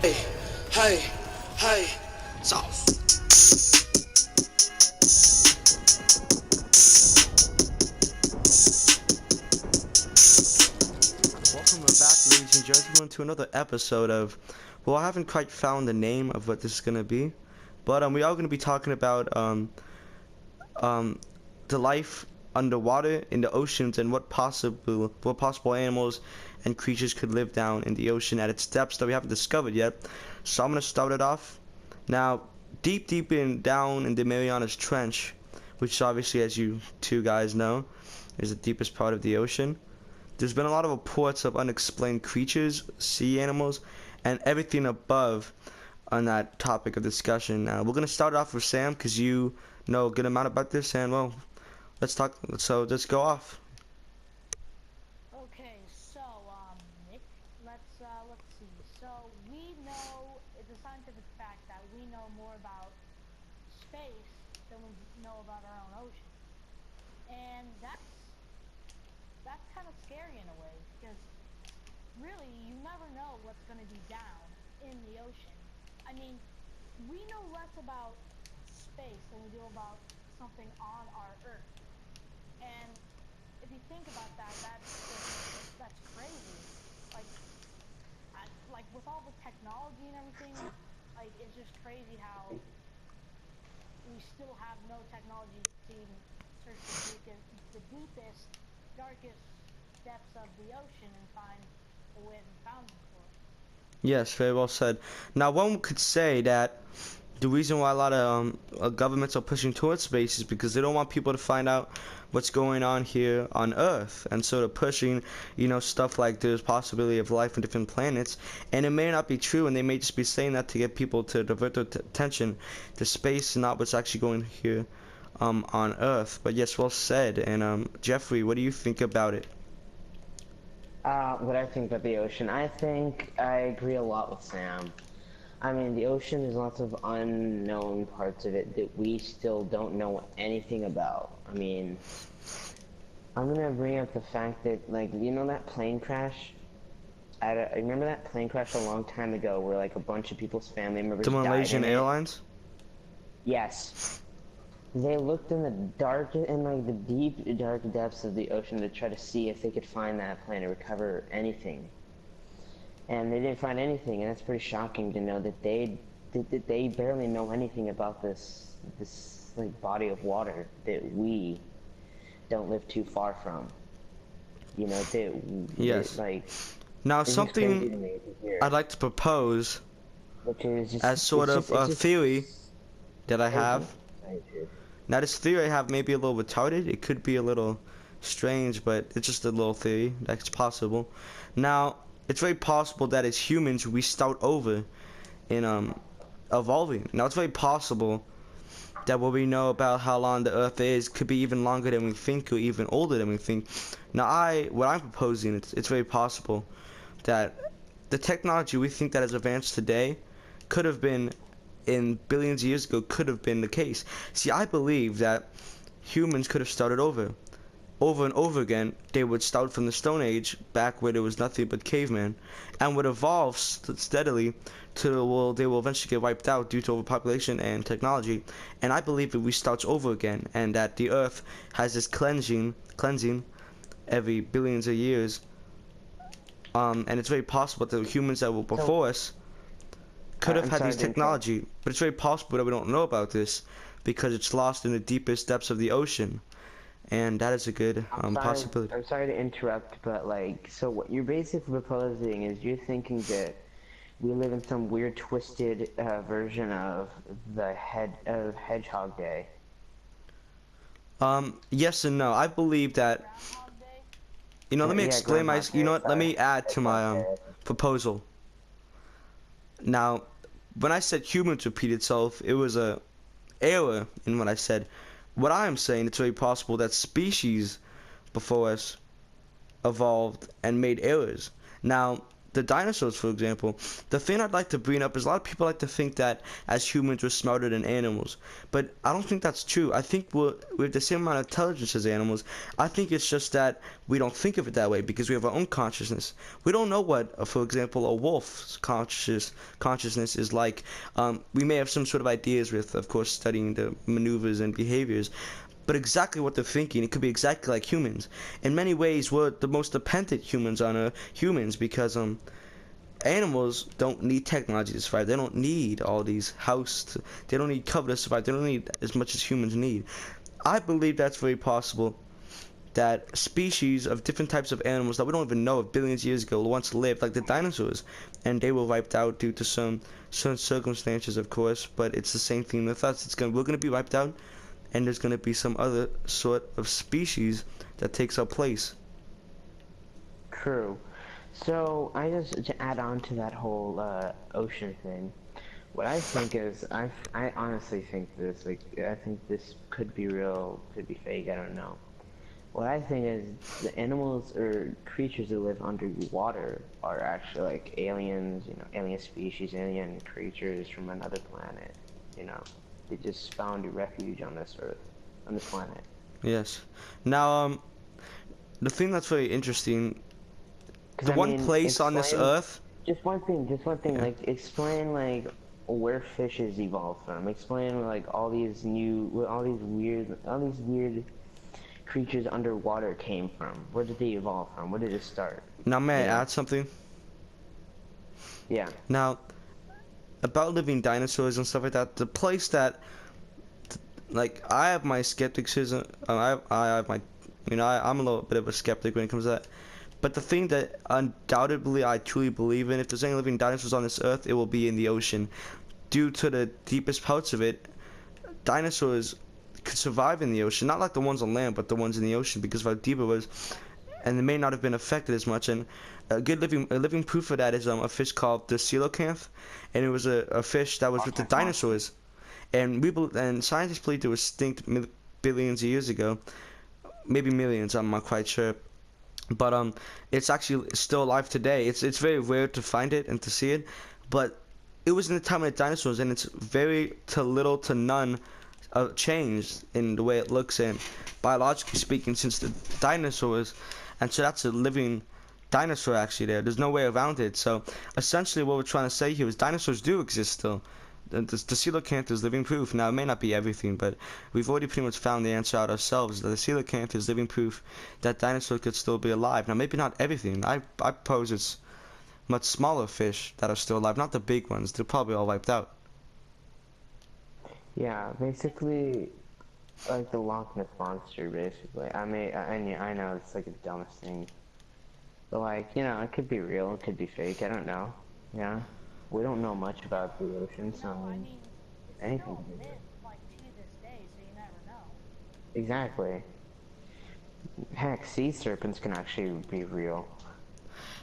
Hey, hey, hey, so. Welcome back, ladies and gentlemen, to another episode of. Well, I haven't quite found the name of what this is gonna be, but we are gonna be talking about um, the life underwater in the oceans and what possible animals and creatures could live down in the ocean at its depths that we haven't discovered yet. So I'm gonna start it off. Now, deep down in the Marianas Trench, which obviously, as you two guys know, is the deepest part of the ocean. There's been a lot of reports of unexplained creatures, sea animals, and everything above on that topic of discussion. We're gonna start off with Sam because you know a good amount about this, and well, let's talk. So let's go off. Okay, so Nick, let's see. So we know it's a scientific fact that we know more about space than we know about our own ocean, and that's kind of scary in a way because really you never know what's going to be down in the ocean. I mean, we know less about space than we do about something on our Earth, and if you think about that, that's crazy. Like, like with all the technology and everything, like it's just crazy how we still have no technology to even search the deepest, darkest depths of the ocean and find a way to found them for us. Yes, very well said. Now, one could say that the reason why a lot of governments are pushing towards space is because they don't want people to find out what's going on here on Earth, and so they're pushing, stuff like there's possibility of life on different planets, and it may not be true, and they may just be saying that to get people to divert their attention to space and not what's actually going here on Earth. But yes, well said. And Jeffrey, what do you think about it? What I think about the ocean, I think I agree a lot with Sam. I mean, the ocean, there's lots of unknown parts of it that we still don't know anything about. I mean, I'm gonna bring up the fact that, like, you know that plane crash? I remember that plane crash a long time ago where, like, a bunch of people's family The members died Malaysian in it. Airlines? Yes. They looked in the dark, in like the deep, dark depths of the ocean to try to see if they could find that plane or recover anything. And they didn't find anything, and it's pretty shocking to know that they barely know anything about this like body of water that we don't live too far from. You know, Yes. like Now, it's just crazy to something me to hear. I'd like to propose Which is as sort of it's a just theory that I crazy. have. Now, this theory I have may be a little retarded. It could be a little strange, but it's just a little theory that's possible. Now, it's very possible that as humans we start over in evolving. Now, it's very possible that what we know about how long the Earth is could be even longer than we think, or even older than we think. Now, what I'm proposing, it's very possible that the technology we think that has advanced today could have been in billions of years ago could have been the case. See, I believe that humans could have started over and over again. They would start from the Stone Age, back where there was nothing but cavemen, and would evolve steadily to, well, they will eventually get wiped out due to overpopulation and technology. And I believe that we start over again, and that the Earth has this cleansing every billions of years. And it's very possible that the humans that were So before us could have I'm had sorry these to interrupt. technology, but it's very possible that we don't know about this because it's lost in the deepest depths of the ocean, and that is a good possibility. I'm sorry to interrupt, but like, so what you're basically proposing is you're thinking that we live in some weird twisted version of the Hedgehog Day. Yes and no. I believe that, Groundhog Day. let me Yeah, explain my, Groundhog Day. what, let Sorry, me add to my Hedgehog Day. proposal. Now, when I said humans repeat itself, it was a error in what I said. What I am saying, it's very possible that species before us evolved and made errors. Now, the dinosaurs, for example, the thing I'd like to bring up is a lot of people like to think that as humans we're smarter than animals, but I don't think that's true. I think we have the same amount of intelligence as animals. I think it's just that we don't think of it that way because we have our own consciousness. We don't know what, for example, a wolf's consciousness is like. We may have some sort of ideas with, of course, studying the maneuvers and behaviors, but exactly what they're thinking, it could be exactly like humans. In many ways, we're the most dependent humans on humans because animals don't need technology to survive. They don't need all these they don't need cover to survive. They don't need as much as humans need. I believe that's very possible that species of different types of animals that we don't even know of billions of years ago once lived, like the dinosaurs, and they were wiped out due to some certain circumstances, of course. But it's the same thing with us. We're gonna be wiped out, and there's going to be some other sort of species that takes our place. True. So I just to add on to that whole ocean thing. What I think is, I honestly think this. Like, I think this could be real, could be fake. I don't know. What I think is the animals or creatures that live underwater are actually like aliens. You know, alien species, alien creatures from another planet. You know, they just found a refuge on this earth, on this planet. Yes. Now, the thing that's very interesting, Because the I one mean, place on this explain earth. just one thing. Just one thing. Yeah. Like, explain like where fishes evolved from. Explain like all these weird creatures underwater came from. Where did they evolve from? Where did it start? Now, may You I know? add something? Yeah. Now, about living dinosaurs and stuff like that, the place that, like, I have my skepticism. I have my, I'm a little bit of a skeptic when it comes to that. But the thing that undoubtedly I truly believe in, if there's any living dinosaurs on this earth, it will be in the ocean. Due to the deepest parts of it, dinosaurs could survive in the ocean, not like the ones on land, but the ones in the ocean because of how deep it was, and they may not have been affected as much. And a living proof of that is a fish called the coelacanth, and it was a fish that was with the dinosaurs, and and scientists believe it was extinct billions of years ago, maybe millions. I'm not quite sure, but it's actually still alive today. It's very rare to find it and to see it, but it was in the time of the dinosaurs, and it's very to little to none changed in the way it looks and biologically speaking since the dinosaurs, and so that's a living dinosaur actually there's no way around it. So essentially what we're trying to say here is dinosaurs do exist still. The coelacanth is living proof. Now it may not be everything, but we've already pretty much found the answer out ourselves. The coelacanth is living proof that dinosaurs could still be alive. Now maybe not everything. I propose it's much smaller fish that are still alive, not the big ones. They're probably all wiped out. Yeah. Basically, like the Loch Ness monster. Basically, I know it's like the dumbest thing. But like, you know, it could be real, it could be fake, I don't know. Yeah. We don't know much about the ocean, so No, I mean, it's anything still can a be myth, like, to this day, so you never know. Exactly. Heck, sea serpents can actually be real.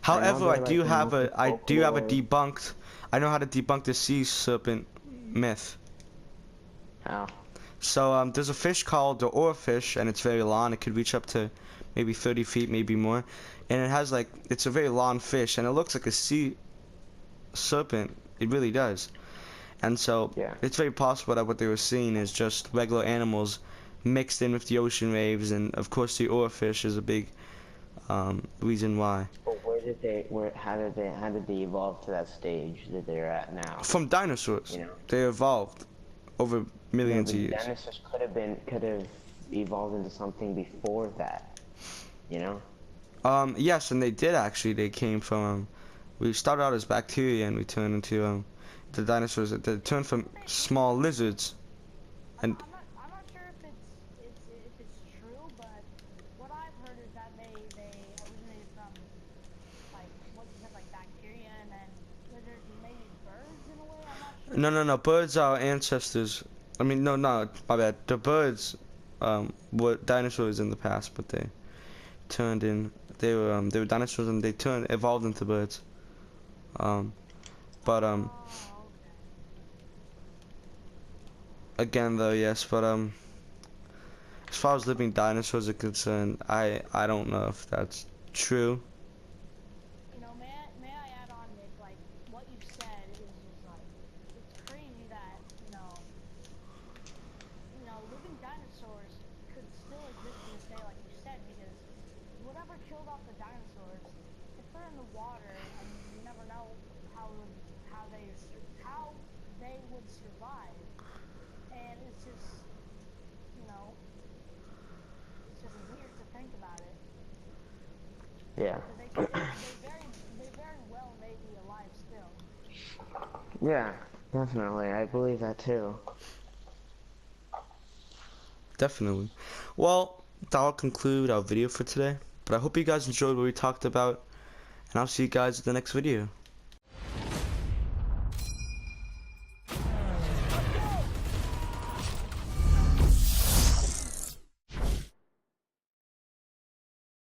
However, I do like the have most a folklore. debunked. I know how to debunk the sea serpent myth. How? So there's a fish called the oarfish, and it's very long. It could reach up to maybe 30 feet, maybe more, and it has it's a very long fish, and it looks like a sea serpent. It really does. And so Yeah. it's very possible that what they were seeing is just regular animals mixed in with the ocean waves, and of course the oarfish is a big reason why. But how did they evolve to that stage that they're at now? From dinosaurs, You know? they evolved over No, millions but of years. dinosaurs could have evolved into something before that. You know? Yes, and they did actually. They came from. We started out as bacteria, and we turned into the dinosaurs. They turned from small lizards, and I'm not sure if it's true, but what I've heard is that they originated from, like, what you said, like bacteria and then lizards and maybe birds in a way, I'm not sure. no. Birds are ancestors. I mean, no, my bad. The birds were dinosaurs in the past, but they turned in. They were dinosaurs, and they evolved into birds. But Oh, okay. again though, yes, but as far as living dinosaurs are concerned, I don't know if that's true. You know, may I add know, it's just weird to think about it. Yeah. 'Cause they very well may be alive still. Yeah, definitely. I believe that too. Definitely. Well, that'll conclude our video for today. But I hope you guys enjoyed what we talked about, and I'll see you guys in the next video.